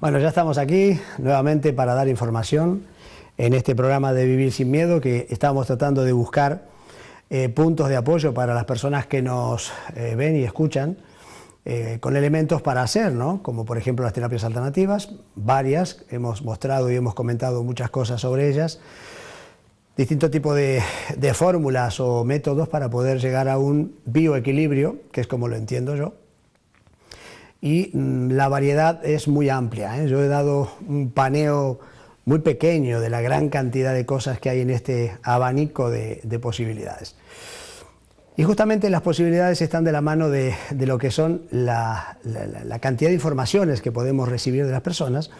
Bueno, ya estamos aquí nuevamente para dar información en este programa de Vivir Sin Miedo, que estamos tratando de buscar puntos de apoyo para las personas que nos ven y escuchan, con elementos para hacer, ¿no? Como por ejemplo las terapias alternativas, varias, hemos mostrado y hemos comentado muchas cosas sobre ellas, distintos tipos de fórmulas o métodos para poder llegar a un bioequilibrio, que es como lo entiendo yo. Y la variedad es muy amplia, ¿eh? Yo he dado un paneo muy pequeño de la gran cantidad de cosas que hay en este abanico de posibilidades. Y justamente las posibilidades están de la mano de lo que son la cantidad de informaciones que podemos recibir de las personas,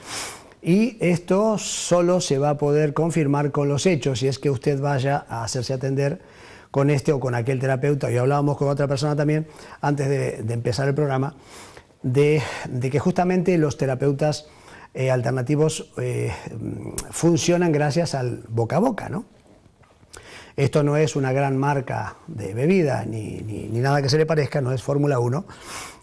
y esto solo se va a poder confirmar con los hechos, si es que usted vaya a hacerse atender con este o con aquel terapeuta. Y hablábamos con otra persona también, antes de empezar el programa, de que justamente los terapeutas alternativos funcionan gracias al boca a boca, ¿no? Esto no es una gran marca de bebida ni nada que se le parezca, no es Fórmula 1.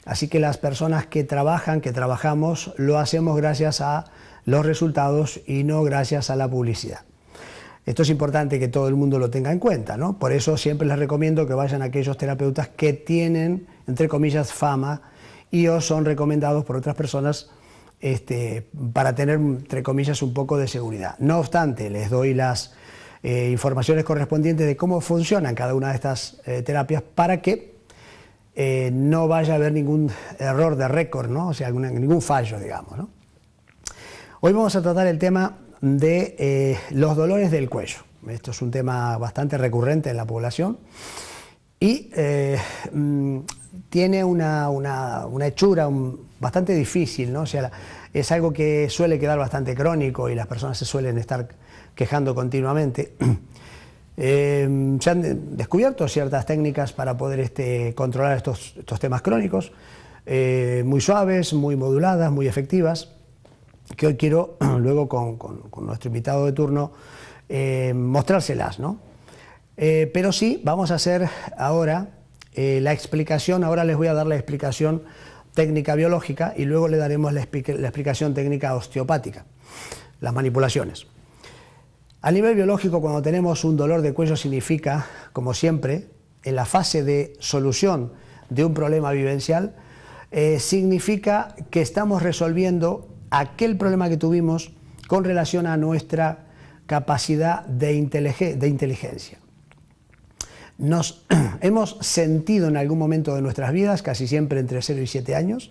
Así que las personas que trabajamos, lo hacemos gracias a los resultados y no gracias a la publicidad. Esto es importante que todo el mundo lo tenga en cuenta, ¿no? Por eso siempre les recomiendo que vayan a aquellos terapeutas que tienen, entre comillas, fama, y o son recomendados por otras personas para tener, entre comillas, un poco de seguridad. No obstante, les doy las informaciones correspondientes de cómo funcionan cada una de estas terapias para que no vaya a haber ningún error de récord, ¿no? O sea, ningún fallo, digamos, ¿no? Hoy vamos a tratar el tema de los dolores del cuello. Esto es un tema bastante recurrente en la población y tiene una hechura bastante difícil, ¿no? O sea, es algo que suele quedar bastante crónico y las personas se suelen estar quejando continuamente. Se han descubierto ciertas técnicas para poder controlar estos temas crónicos, muy suaves, muy moduladas, muy efectivas, que hoy quiero, luego con nuestro invitado de turno, mostrárselas, ¿no? Pero sí, vamos a hacer ahora la explicación. Ahora les voy a dar la explicación técnica biológica y luego le daremos la explicación técnica osteopática, las manipulaciones. A nivel biológico, cuando tenemos un dolor de cuello, significa, como siempre, en la fase de solución de un problema vivencial, significa que estamos resolviendo aquel problema que tuvimos con relación a nuestra capacidad de inteligencia. Nos hemos sentido en algún momento de nuestras vidas, casi siempre entre 0 y 7 años,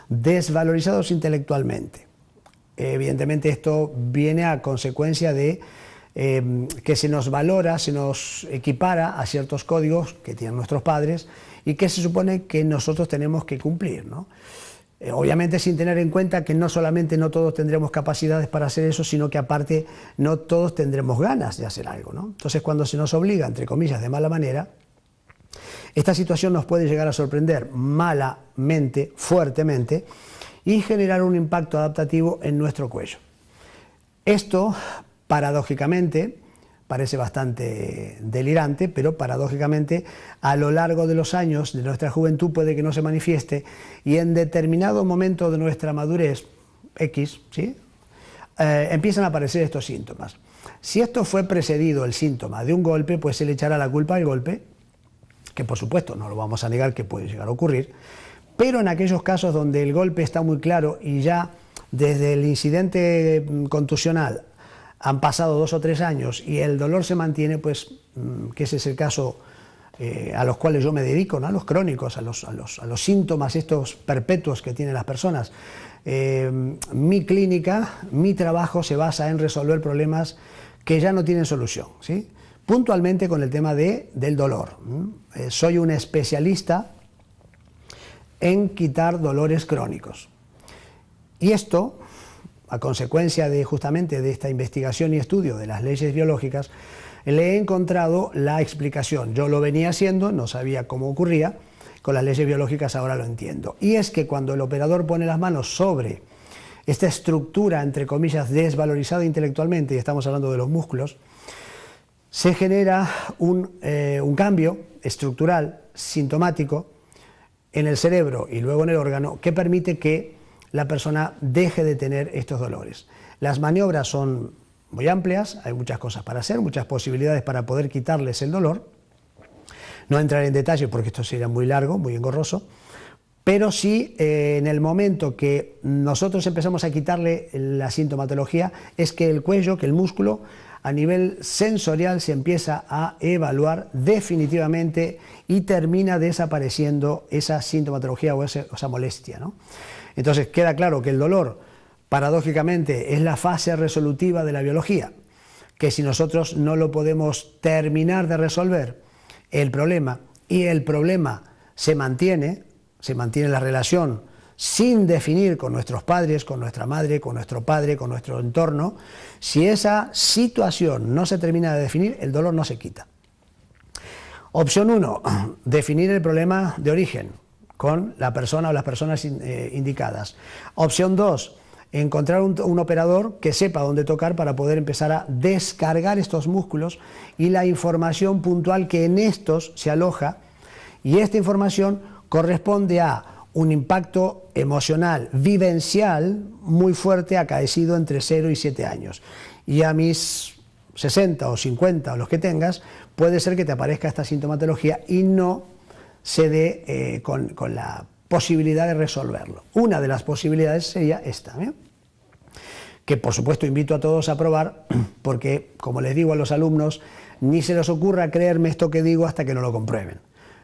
desvalorizados intelectualmente. Evidentemente esto viene a consecuencia de que se nos valora, se nos equipara a ciertos códigos que tienen nuestros padres y que se supone que nosotros tenemos que cumplir, ¿no? Obviamente sin tener en cuenta que no solamente no todos tendremos capacidades para hacer eso, sino que aparte no todos tendremos ganas de hacer algo, ¿no? Entonces cuando se nos obliga, entre comillas, de mala manera, esta situación nos puede llegar a sorprender malamente, fuertemente, y generar un impacto adaptativo en nuestro cuello. Esto, paradójicamente, parece bastante delirante, pero paradójicamente a lo largo de los años de nuestra juventud puede que no se manifieste, y en determinado momento de nuestra madurez X, ¿sí? Empiezan a aparecer estos síntomas. Si esto fue precedido, el síntoma, de un golpe, pues se le echará la culpa al golpe, que por supuesto no lo vamos a negar que puede llegar a ocurrir, pero en aquellos casos donde el golpe está muy claro y ya desde el incidente contusional han pasado 2 o 3 años y el dolor se mantiene, pues que ese es el caso a los cuales yo me dedico, ¿no? A los crónicos, a los síntomas estos perpetuos que tienen las personas. Mi clínica, mi trabajo se basa en resolver problemas que ya no tienen solución, ¿sí? Puntualmente con el tema del dolor. Soy un especialista en quitar dolores crónicos. Y esto, a consecuencia justamente de esta investigación y estudio de las leyes biológicas, le he encontrado la explicación. Yo lo venía haciendo, no sabía cómo ocurría, con las leyes biológicas ahora lo entiendo. Y es que cuando el operador pone las manos sobre esta estructura, entre comillas, desvalorizada intelectualmente, y estamos hablando de los músculos, se genera un cambio estructural, sintomático, en el cerebro y luego en el órgano, que permite que la persona deje de tener estos dolores. Las maniobras son muy amplias, hay muchas cosas para hacer, muchas posibilidades para poder quitarles el dolor. No entraré en detalle porque esto sería muy largo, muy engorroso, pero sí en el momento que nosotros empezamos a quitarle la sintomatología es que el cuello, que el músculo a nivel sensorial se empieza a evaluar definitivamente y termina desapareciendo esa sintomatología o esa molestia, ¿no? Entonces queda claro que el dolor, paradójicamente, es la fase resolutiva de la biología, que si nosotros no lo podemos terminar de resolver el problema y el problema se mantiene la relación sin definir con nuestros padres, con nuestra madre, con nuestro padre, con nuestro entorno, si esa situación no se termina de definir, el dolor no se quita. Opción 1, definir el problema de origen con la persona o las personas indicadas. Opción 2, encontrar un operador que sepa dónde tocar para poder empezar a descargar estos músculos y la información puntual que en estos se aloja, y esta información corresponde a un impacto emocional, vivencial, muy fuerte, acaecido entre 0 y 7 años. Y a mis 60 o 50 o los que tengas, puede ser que te aparezca esta sintomatología y no se dé con la posibilidad de resolverlo. Una de las posibilidades sería esta, que por supuesto invito a todos a probar, porque como les digo a los alumnos, ni se les ocurra creerme esto que digo hasta que no lo comprueben.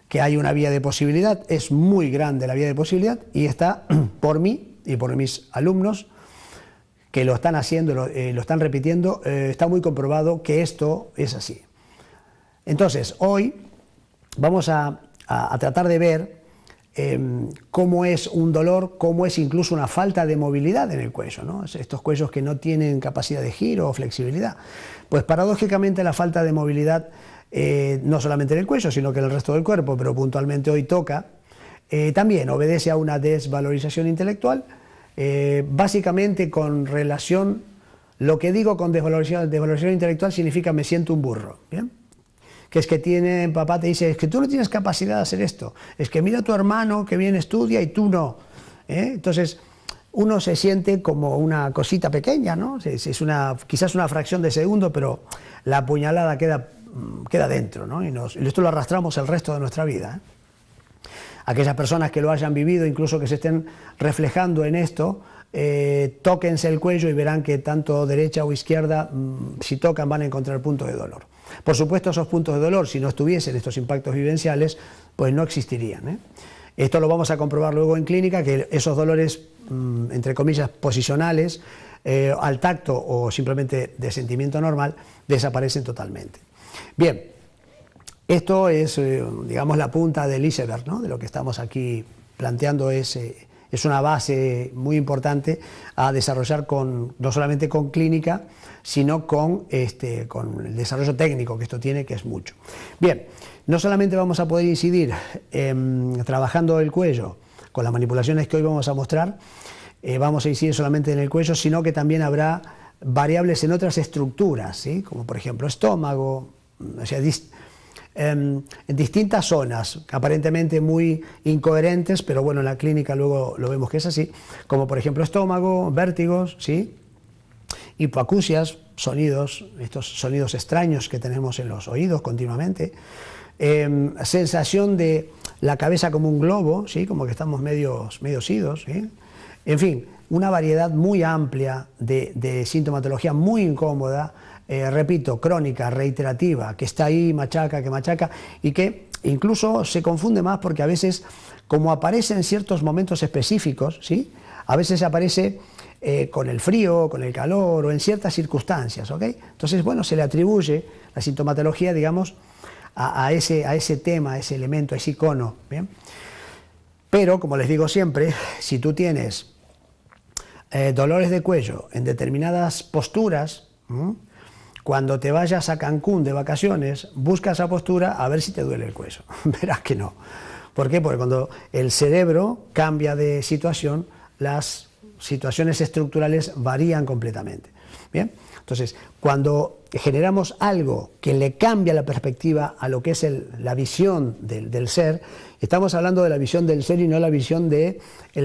Que hay una vía de posibilidad, es muy grande la vía de posibilidad y está por mí y por mis alumnos que lo están haciendo, lo están repitiendo, está muy comprobado que esto es así. Entonces, hoy vamos a tratar de ver cómo es un dolor, cómo es incluso una falta de movilidad en el cuello, ¿no? Estos cuellos que no tienen capacidad de giro o flexibilidad. Pues paradójicamente la falta de movilidad, no solamente en el cuello, sino que en el resto del cuerpo, pero puntualmente hoy toca, también obedece a una desvalorización intelectual, básicamente con relación, lo que digo con desvalorización intelectual significa me siento un burro, ¿bien? Que es que papá te dice, es que tú no tienes capacidad de hacer esto, es que mira a tu hermano que bien estudia y tú no, Entonces uno se siente como una cosita pequeña, ¿no? Es quizás una fracción de segundo, pero la puñalada queda dentro, ¿no? Y esto lo arrastramos el resto de nuestra vida, Aquellas personas que lo hayan vivido, incluso que se estén reflejando en esto, tóquense el cuello y verán que tanto derecha o izquierda, si tocan van a encontrar puntos de dolor. Por supuesto, esos puntos de dolor, si no estuviesen estos impactos vivenciales, pues no existirían, Esto lo vamos a comprobar luego en clínica, que esos dolores, entre comillas, posicionales, al tacto o simplemente de sentimiento normal, desaparecen totalmente. Bien, esto es, digamos, la punta del iceberg, ¿no? De lo que estamos aquí planteando es una base muy importante a desarrollar no solamente con clínica, sino con el desarrollo técnico que esto tiene, que es mucho. Bien, no solamente vamos a poder incidir trabajando el cuello con las manipulaciones que hoy vamos a mostrar, vamos a incidir solamente en el cuello, sino que también habrá variables en otras estructuras, ¿sí? Como por ejemplo estómago, o sea, en distintas zonas, aparentemente muy incoherentes, pero bueno, en la clínica luego lo vemos que es así, como por ejemplo estómago, vértigos, ¿sí? Hipoacusias, estos sonidos extraños que tenemos en los oídos continuamente, sensación de la cabeza como un globo, ¿sí? Como que estamos medio idos, ¿sí? En fin, una variedad muy amplia de sintomatología muy incómoda, repito, crónica, reiterativa, que está ahí, machaca, y que incluso se confunde más porque a veces, como aparece en ciertos momentos específicos, ¿sí? A veces aparece con el frío, con el calor o en ciertas circunstancias, ¿ok? Entonces, bueno, se le atribuye la sintomatología, digamos, a ese tema, a ese elemento, a ese icono, ¿bien? Pero, como les digo siempre, si tú tienes dolores de cuello en determinadas posturas, cuando te vayas a Cancún de vacaciones, busca esa postura a ver si te duele el cuello. Verás que no. ¿Por qué? Porque cuando el cerebro cambia de situación, las situaciones estructurales varían completamente. Bien, entonces, cuando generamos algo que le cambia la perspectiva a lo que es la visión del ser, estamos hablando de la visión del ser y no la visión del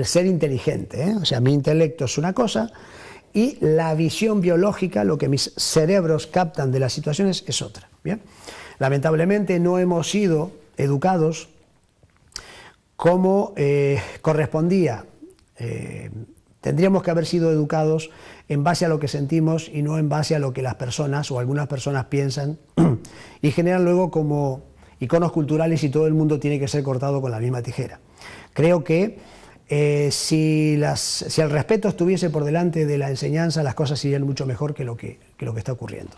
ser inteligente, ¿eh? O sea, mi intelecto es una cosa y la visión biológica, lo que mis cerebros captan de las situaciones, es otra. Bien, lamentablemente no hemos sido educados como correspondía. Tendríamos que haber sido educados en base a lo que sentimos y no en base a lo que las personas o algunas personas piensan y generan luego como iconos culturales y todo el mundo tiene que ser cortado con la misma tijera. Creo que si el respeto estuviese por delante de la enseñanza, las cosas irían mucho mejor que lo que está ocurriendo.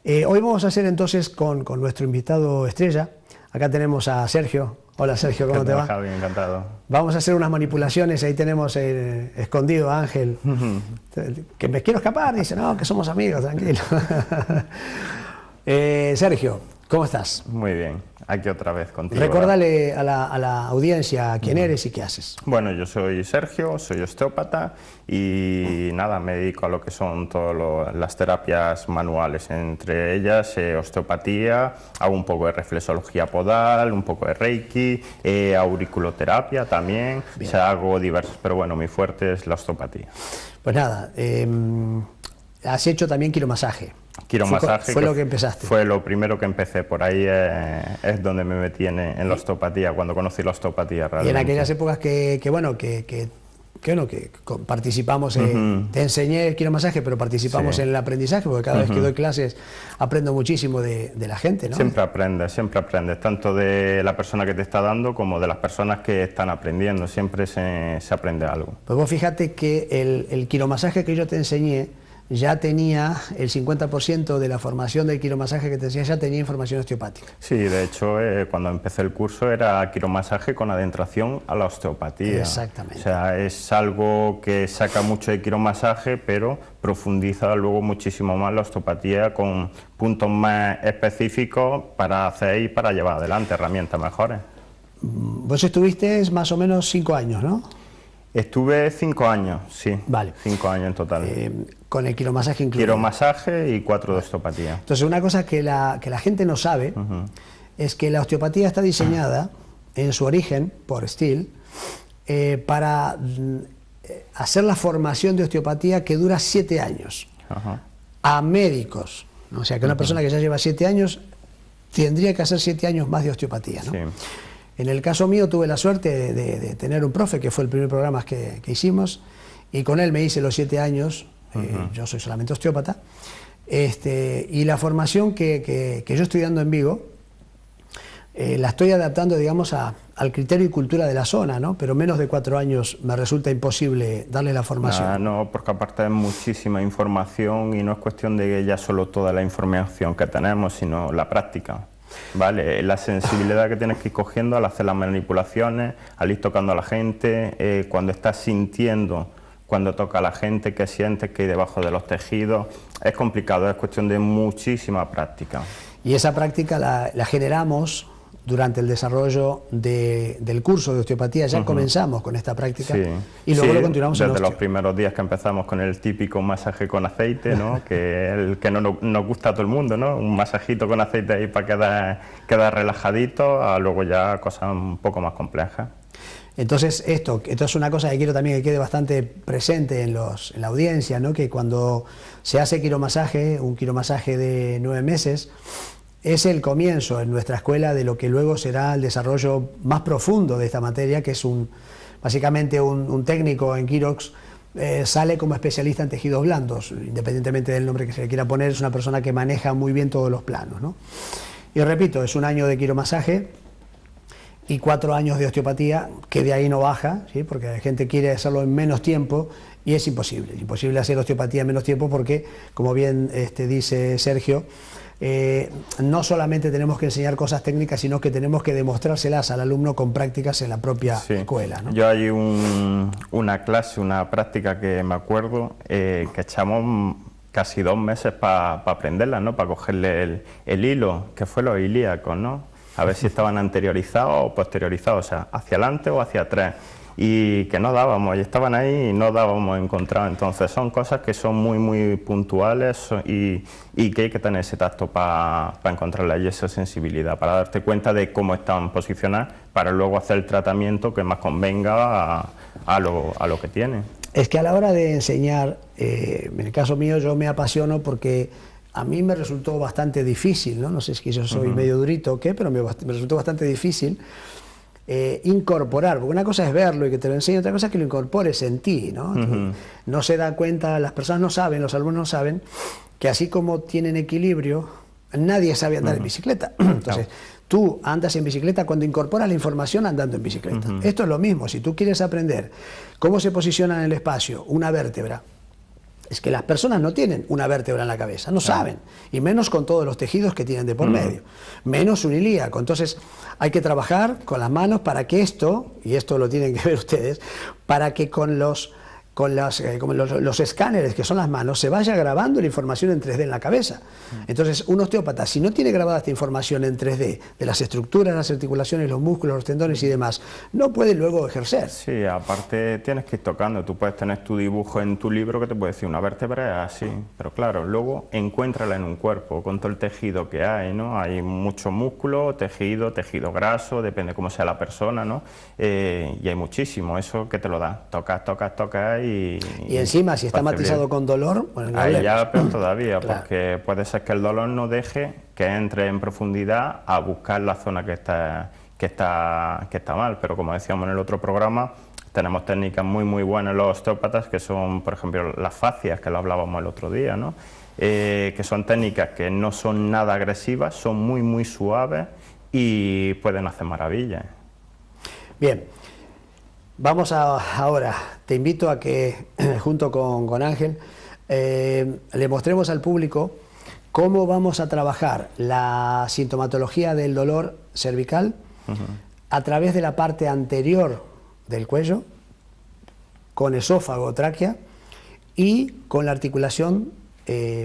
Hoy vamos a hacer entonces con nuestro invitado estrella. Acá tenemos a Sergio. Hola Sergio, ¿cómo te va? Javi, encantado. Vamos a hacer unas manipulaciones, ahí tenemos escondido a Ángel, que me quiero escapar, dice, no, que somos amigos, tranquilo. Sergio, ¿cómo estás? Muy bien, aquí otra vez contigo. Recuérdale a la audiencia quién eres y qué haces. Bueno, yo soy Sergio, soy osteópata y nada, me dedico a lo que son todas las terapias manuales, entre ellas osteopatía, hago un poco de reflexología podal, un poco de reiki, auriculoterapia también, o sea, hago diversos, pero bueno, mi fuerte es la osteopatía. Pues nada, has hecho también quiromasaje. Quiromasaje fue lo que empezaste. Fue lo primero que empecé, por ahí es donde me metí en la osteopatía, cuando conocí la osteopatía realmente. Y en aquellas épocas que participamos, te enseñé el quiromasaje, pero participamos en el aprendizaje, porque cada vez que doy clases aprendo muchísimo de la gente, ¿no? Siempre aprendes, tanto de la persona que te está dando como de las personas que están aprendiendo, siempre se aprende algo. Pues vos fíjate que el quiromasaje que yo te enseñé, ya tenía el 50% de la formación del quiromasaje que te enseñé, ya tenía información osteopática. Sí, de hecho, cuando empecé el curso era quiromasaje con adentración a la osteopatía. Exactamente. O sea, es algo que saca mucho de quiromasaje, pero profundiza luego muchísimo más la osteopatía con puntos más específicos para hacer y para llevar adelante herramientas mejores. Vos estuviste más o menos 5 años, ¿no? Estuve 5 años, sí. Vale. 5 años en total. Con el quiromasaje incluido. Quiromasaje y 4 de osteopatía. Entonces, una cosa que la gente no sabe es que la osteopatía está diseñada en su origen, por Steele, para hacer la formación de osteopatía que dura 7 años. A médicos. ¿No? O sea, que una persona que ya lleva 7 años tendría que hacer 7 años más de osteopatía, ¿no? Sí. En el caso mío tuve la suerte de tener un profe, que fue el primer programa que hicimos, y con él me hice los 7 años, yo soy solamente osteópata, y la formación que yo estoy dando en Vigo, la estoy adaptando, digamos, al criterio y cultura de la zona, ¿no? Pero menos de 4 años me resulta imposible darle la formación. No, porque aparte es muchísima información y no es cuestión de ya solo toda la información que tenemos, sino la práctica. Vale, la sensibilidad que tienes que ir cogiendo al hacer las manipulaciones, al ir tocando a la gente, cuando estás sintiendo, cuando toca a la gente, que sientes que hay debajo de los tejidos, es complicado, es cuestión de muchísima práctica. Y esa práctica la generamos durante el desarrollo del curso de osteopatía. Ya comenzamos con esta práctica y luego lo continuamos en desde los primeros días que empezamos con el típico masaje con aceite, ¿no? Que es el que no nos gusta a todo el mundo, ¿no? Un masajito con aceite ahí para quedar relajadito, a luego ya cosas un poco más complejas. Entonces esto es una cosa que quiero también que quede bastante presente en la audiencia, ¿no? Que cuando se hace quiromasaje, un quiromasaje de 9 meses, es el comienzo en nuestra escuela de lo que luego será el desarrollo más profundo de esta materia, que es básicamente un técnico en quirox sale como especialista en tejidos blandos, independientemente del nombre que se le quiera poner, es una persona que maneja muy bien todos los planos, ¿no? Y repito, es un año de quiromasaje y 4 años de osteopatía, que de ahí no baja, ¿sí? Porque la gente quiere hacerlo en menos tiempo y es imposible hacer osteopatía en menos tiempo porque, como bien dice Sergio, no solamente tenemos que enseñar cosas técnicas, sino que tenemos que demostrárselas al alumno con prácticas en la propia escuela, ¿no? Yo hay una clase, una práctica que me acuerdo, que echamos casi 2 meses para aprenderla, ¿no? Para cogerle el hilo, que fue los ilíacos, ¿no? A ver si estaban anteriorizados o posteriorizados, o sea, hacia adelante o hacia atrás. y que no dábamos, y estaban ahí y no dábamos encontrado. Entonces son cosas que son muy, muy puntuales y que hay que tener ese tacto para encontrarlas y esa sensibilidad, para darte cuenta de cómo están posicionadas, para luego hacer el tratamiento que más convenga a lo que tiene. Es que a la hora de enseñar, en el caso mío yo me apasiono porque a mí me resultó bastante difícil, no sé si yo soy medio durito o qué, pero me resultó bastante difícil incorporar, porque una cosa es verlo y que te lo enseñe, otra cosa es que lo incorpores en ti, ¿no? No se dan cuenta, las personas no saben, los alumnos no saben, que así como tienen equilibrio, nadie sabe andar en bicicleta. Entonces, tú andas en bicicleta cuando incorporas la información andando en bicicleta. Esto es lo mismo, si tú quieres aprender cómo se posiciona en el espacio una vértebra, es que las personas no tienen una vértebra en la cabeza, no saben, y menos con todos los tejidos que tienen de por medio, menos un ilíaco. Entonces hay que trabajar con las manos para que esto, y esto lo tienen que ver ustedes, para que con los escáneres que son las manos se vaya grabando la información en 3D en la cabeza. Entonces un osteópata, si no tiene grabada esta información en 3D de las estructuras, las articulaciones, los músculos, los tendones y demás, no puede luego ejercer. Sí, aparte tienes que ir tocando, tú puedes tener tu dibujo en tu libro que te puede decir una vértebra es así, pero claro, luego encuéntrala en un cuerpo con todo el tejido que hay, ¿no? Hay mucho músculo, tejido graso, depende cómo sea la persona, ¿no? Y hay muchísimo, eso que te lo da, tocas y encima, si está matizado con dolor, bueno, ahí ya peor todavía, porque puede ser que el dolor no deje que entre en profundidad a buscar la zona que está mal, pero como decíamos en el otro programa, tenemos técnicas muy muy buenas los osteópatas, que son, por ejemplo, las fascias, que lo hablábamos el otro día, ¿no? Que son técnicas que no son nada agresivas, son muy muy suaves y pueden hacer maravillas. Bien. Vamos ahora, te invito a que junto con Ángel le mostremos al público cómo vamos a trabajar la sintomatología del dolor cervical a través de la parte anterior del cuello, con esófago, tráquea y con la articulación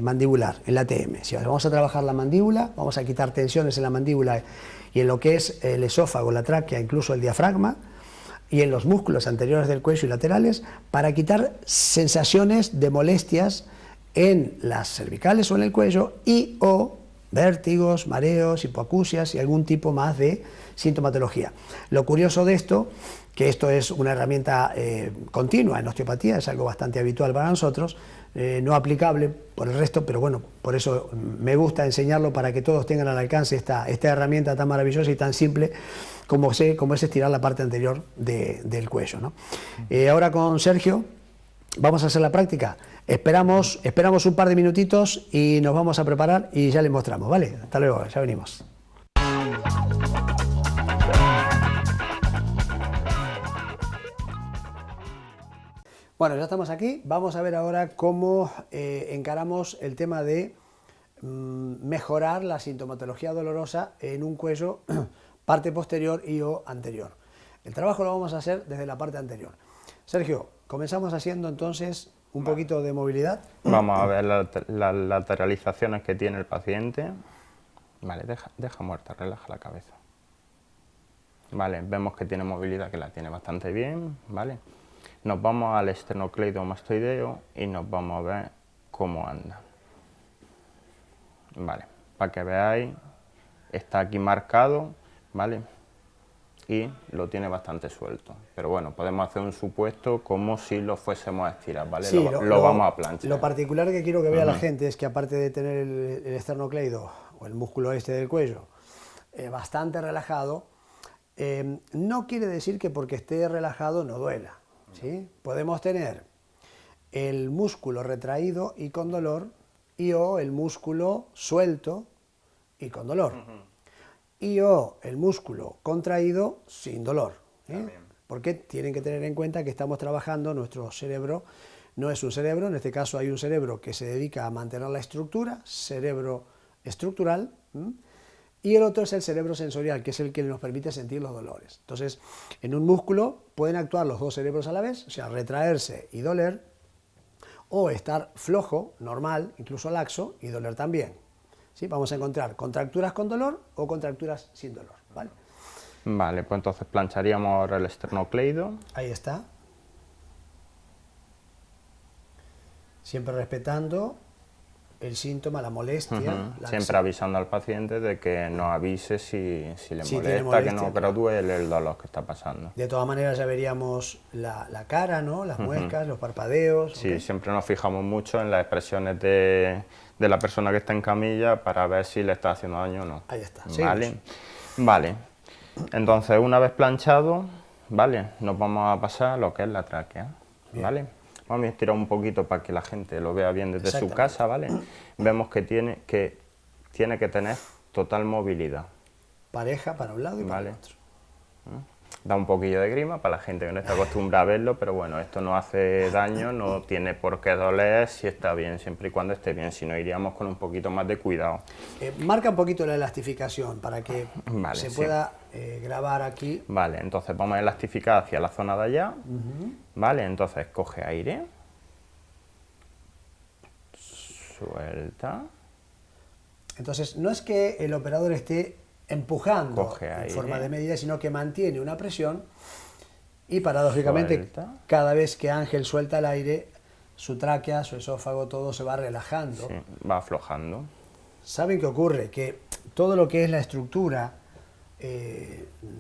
mandibular, en la ATM. Si vamos a trabajar la mandíbula, vamos a quitar tensiones en la mandíbula y en lo que es el esófago, la tráquea, incluso el diafragma, y en los músculos anteriores del cuello y laterales, para quitar sensaciones de molestias en las cervicales o en el cuello y o vértigos, mareos, hipoacusias y algún tipo más de sintomatología. Lo curioso de esto, que esto es una herramienta continua en osteopatía, es algo bastante habitual para nosotros, no aplicable por el resto, pero bueno, por eso me gusta enseñarlo para que todos tengan al alcance esta herramienta tan maravillosa y tan simple como es estirar la parte anterior del cuello, ¿no? Ahora con Sergio vamos a hacer la práctica. Esperamos un par de minutitos y nos vamos a preparar y ya les mostramos, ¿vale? Hasta luego, ya venimos. Bueno, ya estamos aquí. Vamos a ver ahora cómo encaramos el tema de mejorar la sintomatología dolorosa en un cuello parte posterior y o anterior. El trabajo lo vamos a hacer desde la parte anterior. Sergio, comenzamos haciendo entonces un poquito de movilidad. Vamos a ver las lateralizaciones que tiene el paciente. Vale, deja muerta, relaja la cabeza. Vale, vemos que tiene movilidad, que la tiene bastante bien, ¿vale? Nos vamos al esternocleidomastoideo y nos vamos a ver cómo anda. Vale, para que veáis, está aquí marcado, ¿vale? Y lo tiene bastante suelto. Pero bueno, podemos hacer un supuesto como si lo fuésemos a estirar, ¿vale? Sí, lo vamos a planchar. Lo particular que quiero que vea la gente es que aparte de tener el esternocleido o el músculo este del cuello bastante relajado, no quiere decir que porque esté relajado no duela, ¿sí? Podemos tener el músculo retraído y con dolor y o el músculo suelto y con dolor. Y o el músculo contraído sin dolor, porque tienen que tener en cuenta que estamos trabajando, nuestro cerebro no es un cerebro, en este caso hay un cerebro que se dedica a mantener la estructura, cerebro estructural, y el otro es el cerebro sensorial, que es el que nos permite sentir los dolores. Entonces, en un músculo pueden actuar los dos cerebros a la vez, o sea, retraerse y doler, o estar flojo, normal, incluso laxo, y doler también. ¿Sí? Vamos a encontrar contracturas con dolor o contracturas sin dolor, ¿vale? Vale, pues entonces plancharíamos ahora el esternocleido. Ahí está. Siempre respetando el síntoma, la molestia. Siempre avisando al paciente de que nos avise si le tiene molesta, que no claro. gradúe el dolor que está pasando. De todas maneras ya veríamos la cara, ¿no? Las muecas, los parpadeos. Sí, ¿okay? siempre nos fijamos mucho en las expresiones de la persona que está en camilla para ver si le está haciendo daño o no. Ahí está. Vale. Entonces, una vez planchado, vale, nos vamos a pasar a lo que es la tráquea. Bien. Vale. Vamos a estirar un poquito para que la gente lo vea bien desde su casa, ¿vale? Vemos que tiene que tener total movilidad. Pareja para un lado y para el otro. Da un poquillo de grima para la gente que no está acostumbrada a verlo, pero bueno, esto no hace daño, no tiene por qué doler si está bien, siempre y cuando esté bien, si no iríamos con un poquito más de cuidado. Marca un poquito la elastificación para que se pueda grabar aquí. Vale, entonces vamos a elastificar hacia la zona de allá. Vale, entonces coge aire. Suelta. Entonces no es que el operador esté empujando en forma de medida, sino que mantiene una presión y paradójicamente cada vez que Ángel suelta el aire, su tráquea, su esófago, todo se va relajando. Sí, va aflojando. ¿Saben qué ocurre? Que todo lo que es la estructura,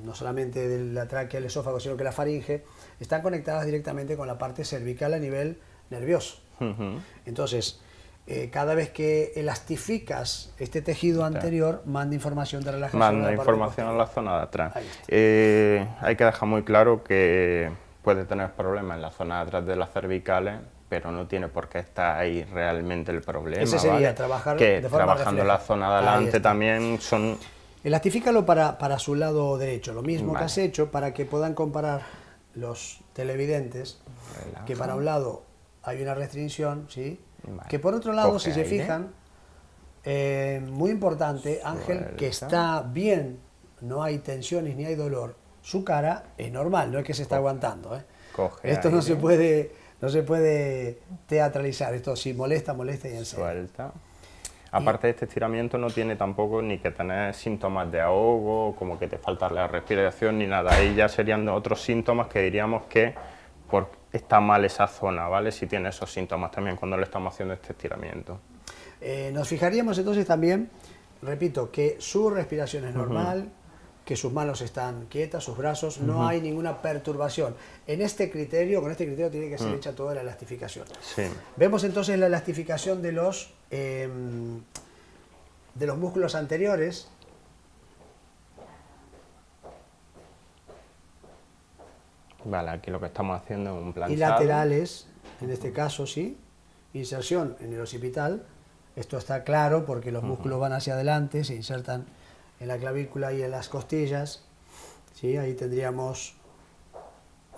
no solamente de la tráquea, el esófago, sino que la faringe, están conectadas directamente con la parte cervical a nivel nervioso. Entonces, cada vez que elastificas este tejido anterior, manda información de relajación. Manda información a la zona de atrás. Hay que dejar muy claro que puede tener problemas en la zona de atrás de las cervicales, pero no tiene por qué estar ahí realmente el problema. Ese sería trabajar que de forma trabajando la zona de adelante también son... Elastifícalo para su lado derecho, lo mismo que has hecho para que puedan comparar los televidentes, que para un lado hay una restricción, ¿sí? Que por otro lado, si se fijan, muy importante, Ángel, que está bien, no hay tensiones ni hay dolor, su cara es normal, no es que se está aguantando. Esto no se puede teatralizar, esto si molesta, molesta y en serio. Suelta. Aparte de este estiramiento no tiene tampoco ni que tener síntomas de ahogo, como que te falta la respiración ni nada. Ahí ya serían otros síntomas que diríamos que está mal esa zona, ¿vale? Si tiene esos síntomas también cuando le estamos haciendo este estiramiento. Nos fijaríamos entonces también, repito, que su respiración es normal, que sus manos están quietas, sus brazos, no hay ninguna perturbación. En este criterio, con este criterio tiene que ser hecha toda la elastificación. Sí. Vemos entonces la elastificación de los músculos anteriores. Vale, aquí lo que estamos haciendo es un planchado. Y laterales, en este caso sí, inserción en el occipital. Esto está claro porque los músculos van hacia adelante, se insertan en la clavícula y en las costillas. ¿Sí? Ahí tendríamos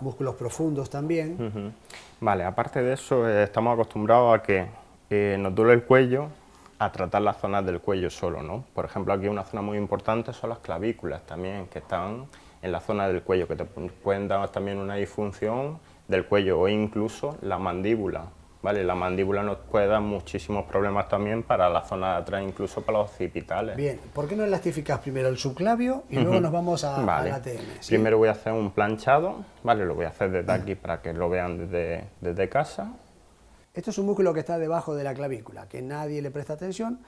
músculos profundos también. Vale, aparte de eso, estamos acostumbrados a que nos duele el cuello, a tratar las zonas del cuello solo, ¿no? Por ejemplo, aquí una zona muy importante son las clavículas también, que están en la zona del cuello, que te pueden dar también una disfunción del cuello o incluso la mandíbula, ¿vale? La mandíbula nos puede dar muchísimos problemas también para la zona de atrás, incluso para los occipitales. Bien, ¿por qué no elastificas primero el subclavio y luego nos vamos a la ATM? ¿Sí? Primero voy a hacer un planchado, ¿vale? Lo voy a hacer desde aquí para que lo vean desde casa. Esto es un músculo que está debajo de la clavícula, que nadie le presta atención,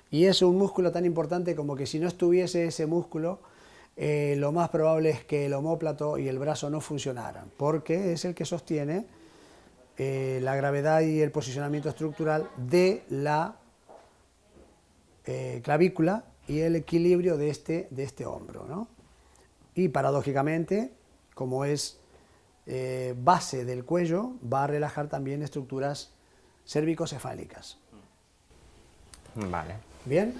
y es un músculo tan importante como que si no estuviese ese músculo, lo más probable es que el omóplato y el brazo no funcionaran, porque es el que sostiene la gravedad y el posicionamiento estructural de la clavícula y el equilibrio de este hombro, ¿no? Y paradójicamente, como es base del cuello, va a relajar también estructuras cérvico-cefálicas. Vale. Bien,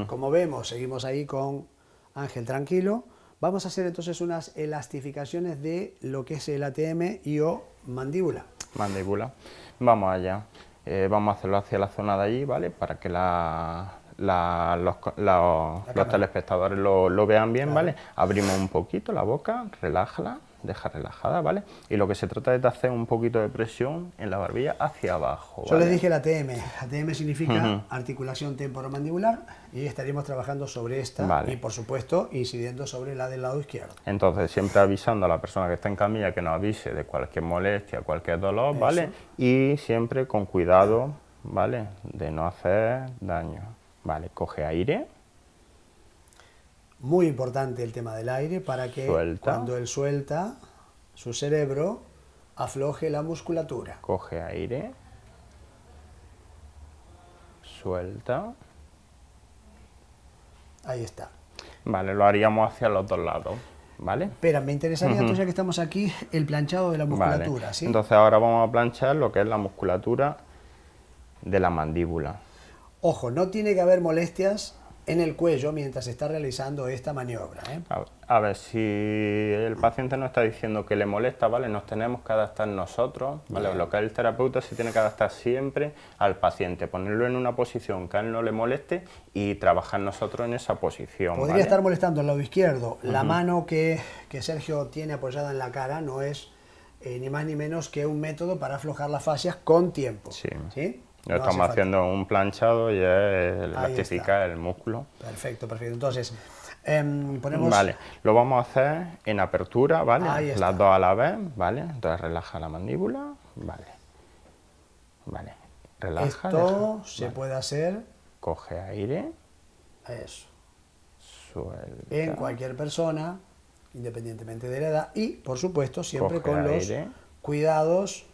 como vemos, seguimos ahí con Ángel tranquilo. Vamos a hacer entonces unas elastificaciones de lo que es el ATM y o mandíbula. Mandíbula. Vamos allá. Vamos a hacerlo hacia la zona de allí, ¿vale? Para que los telespectadores lo vean bien, ¿vale? Abrimos un poquito la boca, relájala, deja relajada, ¿vale? Y lo que se trata es de hacer un poquito de presión en la barbilla hacia abajo, ¿vale? Yo les dije el ATM. ATM significa articulación temporomandibular y estaríamos trabajando sobre esta Vale. y, por supuesto, incidiendo sobre la del lado izquierdo. Entonces, siempre avisando a la persona que está en camilla que nos avise de cualquier molestia, cualquier dolor, ¿vale? Y siempre con cuidado, ¿vale? De no hacer daño. Vale, coge aire. Muy importante el tema del aire para que cuando él suelta, su cerebro afloje la musculatura. Coge aire. Suelta. Ahí está. Vale, lo haríamos hacia los dos lados, ¿vale? Espera, me interesaría, entonces, ya que estamos aquí, el planchado de la musculatura, Vale. ¿sí? Entonces ahora vamos a planchar lo que es la musculatura de la mandíbula. Ojo, no tiene que haber molestias en el cuello mientras se está realizando esta maniobra, ¿eh? A ver, si el paciente nos está diciendo que le molesta, ¿vale? Nos tenemos que adaptar nosotros, ¿vale? Lo que es el terapeuta se tiene que adaptar siempre al paciente, ponerlo en una posición que a él no le moleste y trabajar nosotros en esa posición, Podría estar molestando el lado izquierdo. La mano que Sergio tiene apoyada en la cara no es ni más ni menos que un método para aflojar las fascias con tiempo. Sí. ¿Sí? No estamos haciendo un planchado y es elastificar el músculo. Perfecto, perfecto. Entonces, ponemos... Vale, lo vamos a hacer en apertura, ¿vale? Ahí está. Las dos a la vez, ¿vale? Entonces relaja la mandíbula, ¿vale? Vale, relaja. Esto se puede hacer... Coge aire. Eso. Suelta. En cualquier persona, independientemente de la edad, y, por supuesto, siempre con los cuidados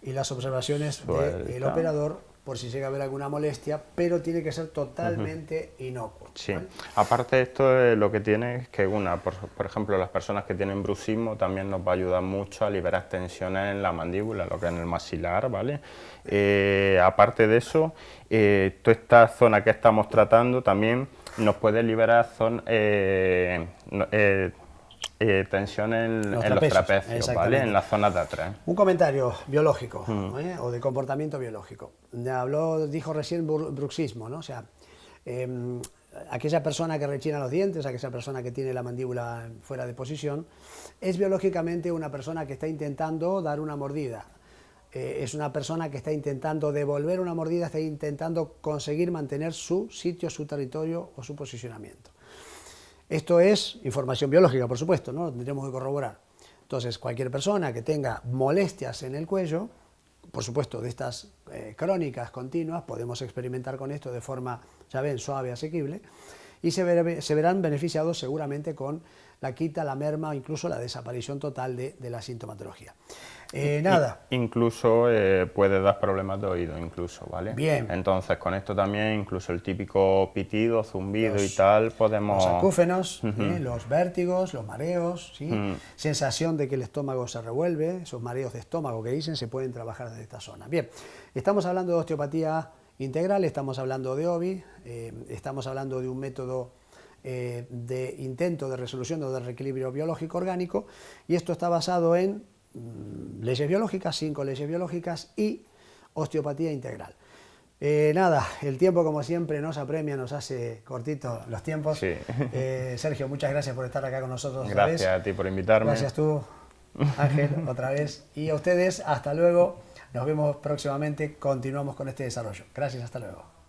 y las observaciones del operador por si llega a haber alguna molestia, pero tiene que ser totalmente inocuo. Sí, ¿vale? aparte esto lo que tiene es que por ejemplo, las personas que tienen bruxismo también nos va a ayudar mucho a liberar tensiones en la mandíbula, lo que es en el maxilar, ¿vale? Aparte de eso, toda esta zona que estamos tratando también nos puede liberar tensión en los trapecios, ¿vale? En las zonas de atrás. Un comentario biológico o de comportamiento biológico. Dijo recién bruxismo, ¿no? O sea, aquella persona que rechina los dientes, aquella persona que tiene la mandíbula fuera de posición, es biológicamente una persona que está intentando dar una mordida. Es una persona que está intentando devolver una mordida, está intentando conseguir mantener su sitio, su territorio o su posicionamiento. Esto es información biológica, por supuesto, ¿no? Lo tendremos que corroborar. Entonces, cualquier persona que tenga molestias en el cuello, por supuesto, de estas crónicas continuas, podemos experimentar con esto de forma, ya ven, suave, asequible, y se verán beneficiados seguramente con la quita, la merma, incluso la desaparición total de la sintomatología. Nada. Incluso puede dar problemas de oído, incluso, ¿vale? Bien. Entonces, con esto también, incluso el típico pitido, zumbido y tal, podemos... Los acúfenos, los vértigos, los mareos, ¿sí? Sensación de que el estómago se revuelve, esos mareos de estómago que dicen, se pueden trabajar desde esta zona. Bien, estamos hablando de osteopatía integral, estamos hablando de OBI, estamos hablando de un método de intento de resolución o de reequilibrio biológico orgánico, y esto está basado en leyes biológicas, 5 leyes biológicas y osteopatía integral. Nada, el tiempo como siempre nos apremia, nos hace cortito los tiempos. Sí. Sergio, muchas gracias por estar acá con nosotros. Gracias a ti por invitarme. Gracias tú, Ángel, otra vez. Y a ustedes, hasta luego. Nos vemos próximamente, continuamos con este desarrollo. Gracias, hasta luego.